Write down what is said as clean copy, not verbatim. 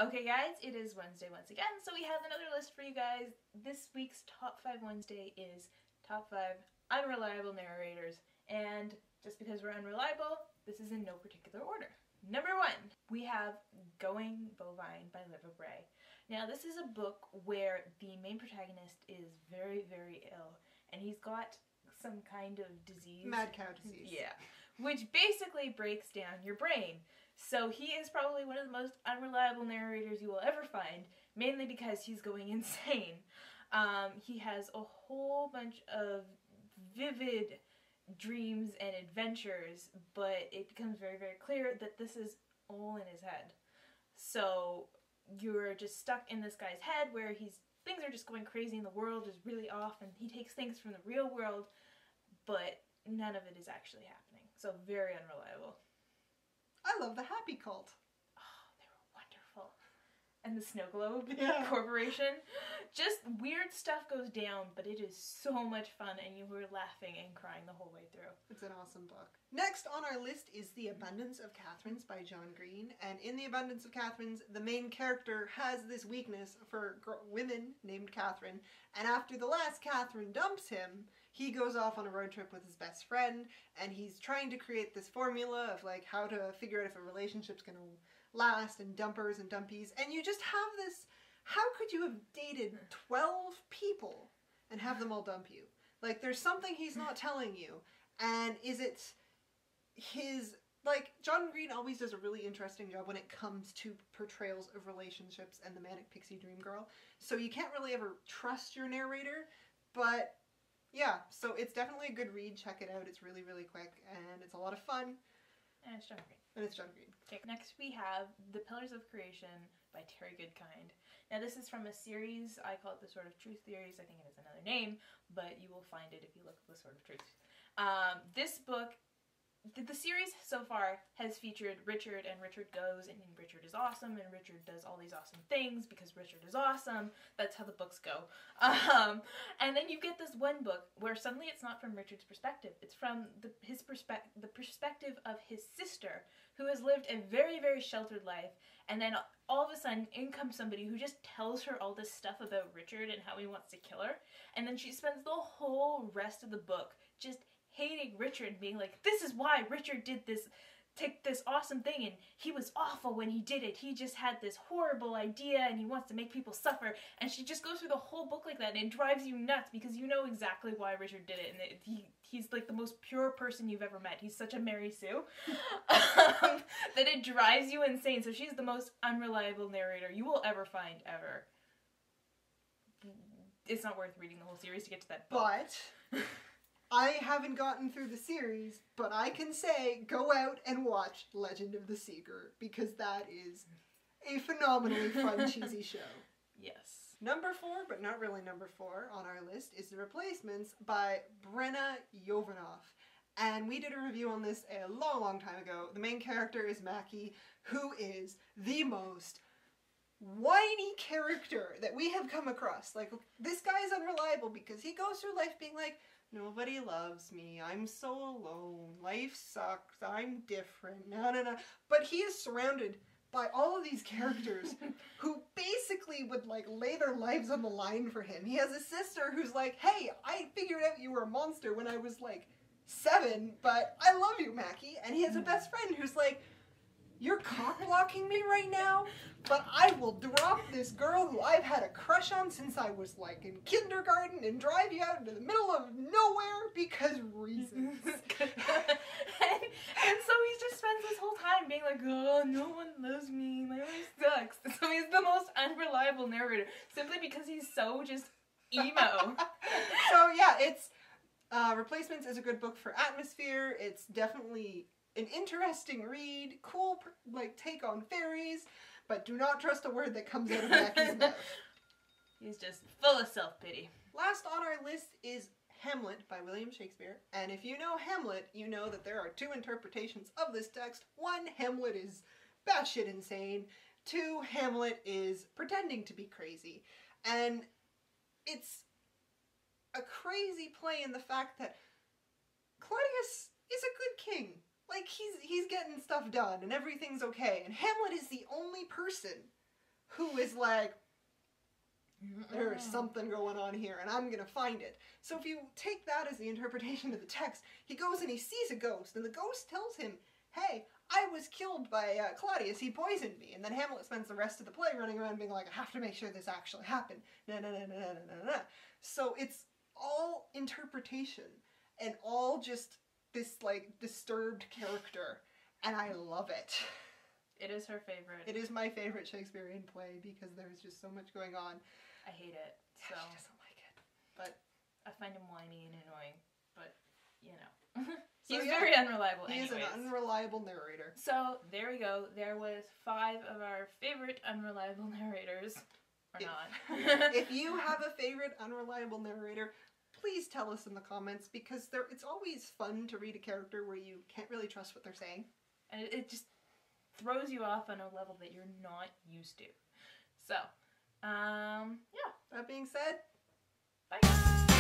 Okay guys, it is Wednesday once again, so we have another list for you guys. This week's Top 5 Wednesday is Top 5 Unreliable Narrators, and just because we're unreliable, this is in no particular order. Number 1, we have Going Bovine by Liv Bray. Now this is a book where the main protagonist is very, very ill, and he's got some kind of disease. Mad cow disease. Yeah. Which basically breaks down your brain. So he is probably one of the most unreliable narrators you will ever find, mainly because he's going insane. He has a whole bunch of vivid dreams and adventures, but it becomes very, very clear that this is all in his head. So you're just stuck in this guy's head where things are just going crazy and the world is really off, and he takes things from the real world, but none of it is actually happening. So very unreliable. I love the Happy Cult. Oh, they were wonderful. And the Snow Globe Corporation. Just weird stuff goes down, but it is so much fun, and you were laughing and crying the whole way through. It's an awesome book. Next on our list is The Abundance of Katherines by John Green. And in The Abundance of Katherines, the main character has this weakness for women named Catherine. And after the last Catherine dumps him, he goes off on a road trip with his best friend, and he's trying to create this formula of like how to figure out if a relationship's gonna last, and dumpers and dumpies, and you just have this, how could you have dated 12 people and have them all dump you? Like, there's something he's not telling you, and is it his, like, John Green always does a really interesting job when it comes to portrayals of relationships and the manic pixie dream girl, so you can't really ever trust your narrator, but yeah, so it's definitely a good read. Check it out. It's really, really quick, and it's a lot of fun. And it's John Green. And it's John Green. Okay, next we have The Pillars of Creation by Terry Goodkind. Now this is from a series, I call it The Sword of Truth series. I think it has another name, but you will find it if you look at The Sword of Truth. This book, the series so far has featured Richard, and Richard goes, and Richard is awesome, and Richard does all these awesome things because Richard is awesome. That's how the books go. And then you get this one book where suddenly it's not from Richard's perspective. It's from the perspective of his sister, who has lived a very, very sheltered life, and then all of a sudden in comes somebody who just tells her all this stuff about Richard and how he wants to kill her, and then she spends the whole rest of the book just hating Richard, being like, this is why Richard did this, take this awesome thing, and he was awful when he did it. He just had this horrible idea, and he wants to make people suffer. And she just goes through the whole book like that, and it drives you nuts because you know exactly why Richard did it, and he's like the most pure person you've ever met. He's such a Mary Sue that it drives you insane. So she's the most unreliable narrator you will ever find, ever. It's not worth reading the whole series to get to that book. But I haven't gotten through the series, but I can say go out and watch Legend of the Seeger, because that is a phenomenally fun, cheesy show. Yes. Number 4, but not really number 4 on our list, is The Replacements by Brenna Jovanoff. And we did a review on this a long, long time ago. The main character is Mackie, who is the most whiny character that we have come across. Like, this guy is unreliable because he goes through life being like, nobody loves me, I'm so alone, life sucks, I'm different, no. But he is surrounded by all of these characters who basically would like lay their lives on the line for him. He has a sister who's like, hey, I figured out you were a monster when I was like 7, but I love you, Mackie. And he has a best friend who's like, you're cock-blocking me right now, but I will drop this girl who I've had a crush on since I was like in kindergarten and drive you out into the middle of nowhere because reasons. and so he just spends this whole time being like, oh, no one loves me, my life sucks. So he's the most unreliable narrator, simply because he's so just emo. So yeah, it's Replacements is a good book for atmosphere. It's definitely an interesting read, cool like take on fairies, but do not trust a word that comes out of Mackie's mouth. He's just full of self-pity. Last on our list is Hamlet by William Shakespeare, and if you know Hamlet, you know that there are 2 interpretations of this text. 1, Hamlet is batshit insane. 2, Hamlet is pretending to be crazy. And it's a crazy play in the fact that Claudius is a good king. Like, he's getting stuff done and everything's okay. And Hamlet is the only person who is like, there is something going on here, and I'm gonna find it. So if you take that as the interpretation of the text, he goes and he sees a ghost, and the ghost tells him, hey, I was killed by Claudius, he poisoned me. And then Hamlet spends the rest of the play running around being like, I have to make sure this actually happened. So it's all interpretation, and all just this, like, disturbed character, and I love it. It is her favorite. It is my favorite Shakespearean play because there's just so much going on. I hate it. So she doesn't like it. But I find him whiny and annoying, but, you know. So, He's yeah, very unreliable he is an unreliable narrator. So, there we go. There was 5 of our favorite unreliable narrators. Or not. If you have a favorite unreliable narrator, please tell us in the comments, because it's always fun to read a character where you can't really trust what they're saying. And it just throws you off on a level that you're not used to. So, yeah. That being said, bye guys!